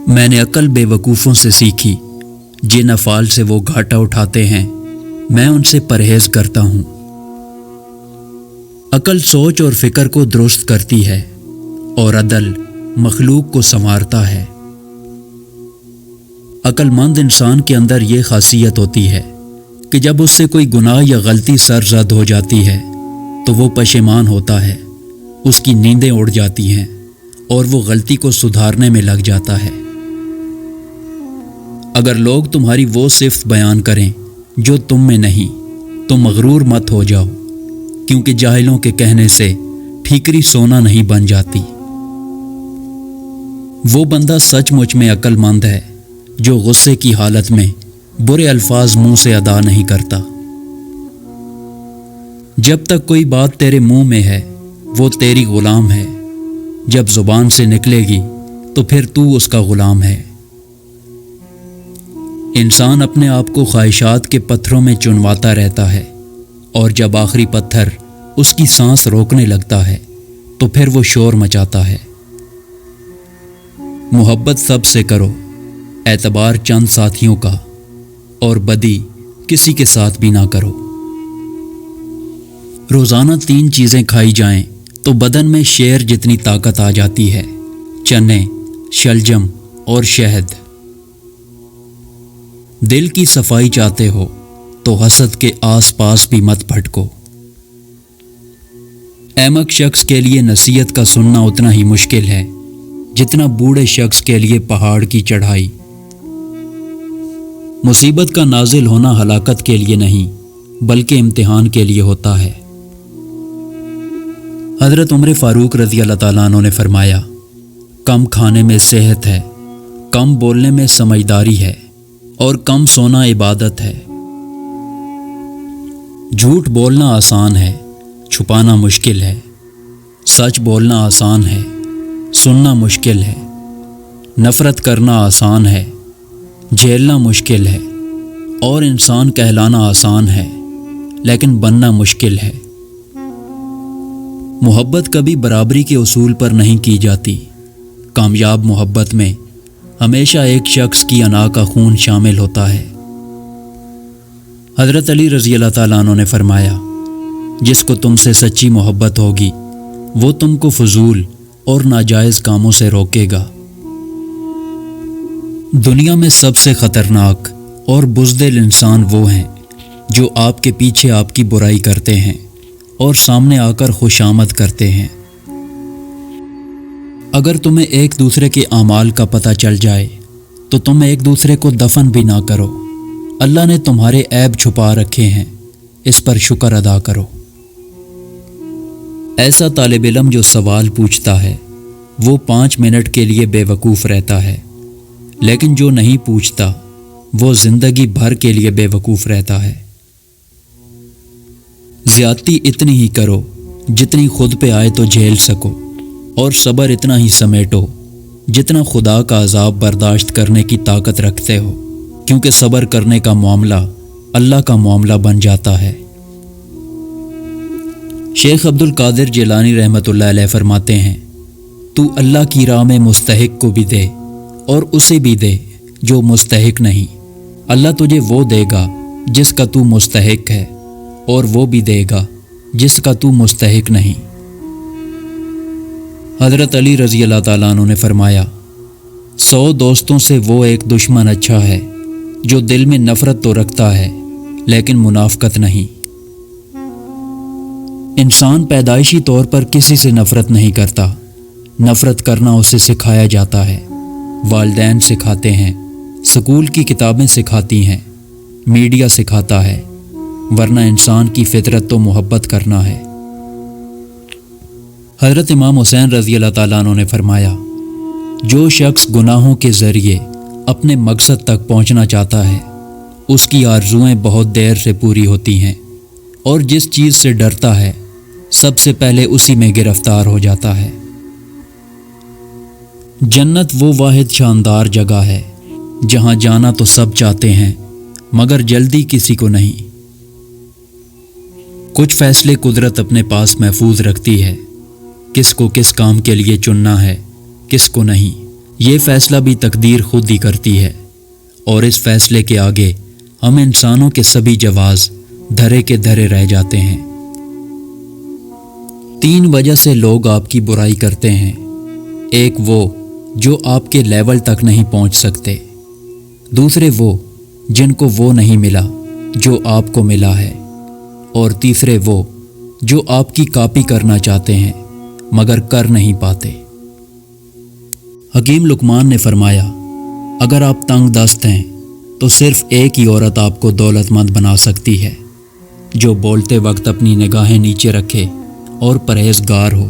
میں نے عقل بے وقوفوں سے سیکھی، جن افعال سے وہ گھاٹا اٹھاتے ہیں میں ان سے پرہیز کرتا ہوں۔ عقل سوچ اور فکر کو درست کرتی ہے اور عدل مخلوق کو سنوارتا ہے۔ عقل مند انسان کے اندر یہ خاصیت ہوتی ہے کہ جب اس سے کوئی گناہ یا غلطی سرزد ہو جاتی ہے تو وہ پشیمان ہوتا ہے، اس کی نیندیں اڑ جاتی ہیں اور وہ غلطی کو سدھارنے میں لگ جاتا ہے۔ اگر لوگ تمہاری وہ صفت بیان کریں جو تم میں نہیں تو مغرور مت ہو جاؤ، کیونکہ جاہلوں کے کہنے سے ٹھیکری سونا نہیں بن جاتی۔ وہ بندہ سچ مچ میں عقل مند ہے جو غصے کی حالت میں برے الفاظ منہ سے ادا نہیں کرتا۔ جب تک کوئی بات تیرے منہ میں ہے وہ تیری غلام ہے، جب زبان سے نکلے گی تو پھر تو اس کا غلام ہے۔ انسان اپنے آپ کو خواہشات کے پتھروں میں چنواتا رہتا ہے، اور جب آخری پتھر اس کی سانس روکنے لگتا ہے تو پھر وہ شور مچاتا ہے۔ محبت سب سے کرو، اعتبار چند ساتھیوں کا، اور بدی کسی کے ساتھ بھی نہ کرو۔ روزانہ 3 چیزیں کھائی جائیں تو بدن میں شیر جتنی طاقت آ جاتی ہے: چنے، شلجم اور شہد۔ دل کی صفائی چاہتے ہو تو حسد کے آس پاس بھی مت بھٹکو۔ احمق شخص کے لیے نصیحت کا سننا اتنا ہی مشکل ہے جتنا بوڑھے شخص کے لیے پہاڑ کی چڑھائی۔ مصیبت کا نازل ہونا ہلاکت کے لیے نہیں بلکہ امتحان کے لیے ہوتا ہے۔ حضرت عمر فاروق رضی اللہ تعالیٰ عنہ نے فرمایا، کم کھانے میں صحت ہے، کم بولنے میں سمجھداری ہے، اور کم سونا عبادت ہے۔ جھوٹ بولنا آسان ہے، چھپانا مشکل ہے۔ سچ بولنا آسان ہے، سننا مشکل ہے۔ نفرت کرنا آسان ہے، جھیلنا مشکل ہے۔ اور انسان کہلانا آسان ہے لیکن بننا مشکل ہے۔ محبت کبھی برابری کے اصول پر نہیں کی جاتی۔ کامیاب محبت میں ہمیشہ ایک شخص کی انا کا خون شامل ہوتا ہے۔ حضرت علی رضی اللہ تعالیٰ عنہ نے فرمایا، جس کو تم سے سچی محبت ہوگی وہ تم کو فضول اور ناجائز کاموں سے روکے گا۔ دنیا میں سب سے خطرناک اور بزدل انسان وہ ہیں جو آپ کے پیچھے آپ کی برائی کرتے ہیں اور سامنے آ کر خوش آمد کرتے ہیں۔ اگر تمہیں ایک دوسرے کے اعمال کا پتہ چل جائے تو تم ایک دوسرے کو دفن بھی نہ کرو۔ اللہ نے تمہارے عیب چھپا رکھے ہیں، اس پر شکر ادا کرو۔ ایسا طالب علم جو سوال پوچھتا ہے وہ 5 منٹ کے لیے بے وقوف رہتا ہے، لیکن جو نہیں پوچھتا وہ زندگی بھر کے لیے بے وقوف رہتا ہے۔ زیادتی اتنی ہی کرو جتنی خود پہ آئے تو جھیل سکو، اور صبر اتنا ہی سمیٹو جتنا خدا کا عذاب برداشت کرنے کی طاقت رکھتے ہو، کیونکہ صبر کرنے کا معاملہ اللہ کا معاملہ بن جاتا ہے۔ شیخ عبد القادر جیلانی رحمۃ اللہ علیہ فرماتے ہیں، تو اللہ کی راہ میں مستحق کو بھی دے اور اسے بھی دے جو مستحق نہیں۔ اللہ تجھے وہ دے گا جس کا تو مستحق ہے، اور وہ بھی دے گا جس کا تو مستحق نہیں۔ حضرت علی رضی اللہ تعالیٰ عنہ نے فرمایا، 100 دوستوں سے وہ ایک دشمن اچھا ہے جو دل میں نفرت تو رکھتا ہے لیکن منافقت نہیں۔ انسان پیدائشی طور پر کسی سے نفرت نہیں کرتا، نفرت کرنا اسے سکھایا جاتا ہے۔ والدین سکھاتے ہیں، سکول کی کتابیں سکھاتی ہیں، میڈیا سکھاتا ہے، ورنہ انسان کی فطرت تو محبت کرنا ہے۔ حضرت امام حسین رضی اللہ تعالیٰ عنہ نے فرمایا، جو شخص گناہوں کے ذریعے اپنے مقصد تک پہنچنا چاہتا ہے اس کی آرزوئیں بہت دیر سے پوری ہوتی ہیں، اور جس چیز سے ڈرتا ہے سب سے پہلے اسی میں گرفتار ہو جاتا ہے۔ جنت وہ واحد شاندار جگہ ہے جہاں جانا تو سب چاہتے ہیں مگر جلدی کسی کو نہیں۔ کچھ فیصلے قدرت اپنے پاس محفوظ رکھتی ہے، کس کو کس کام کے لیے چننا ہے کس کو نہیں، یہ فیصلہ بھی تقدیر خود ہی کرتی ہے، اور اس فیصلے کے آگے ہم انسانوں کے سبھی جواز دھرے کے دھرے رہ جاتے ہیں۔ 3 وجہ سے لوگ آپ کی برائی کرتے ہیں۔ ایک وہ جو آپ کے لیول تک نہیں پہنچ سکتے، دوسرے وہ جن کو وہ نہیں ملا جو آپ کو ملا ہے، اور تیسرے وہ جو آپ کی کاپی کرنا چاہتے ہیں مگر کر نہیں پاتے۔ حکیم لقمان نے فرمایا، اگر آپ تنگ دست ہیں تو صرف ایک ہی عورت آپ کو دولت مند بنا سکتی ہے، جو بولتے وقت اپنی نگاہیں نیچے رکھے اور پرہیزگار ہو۔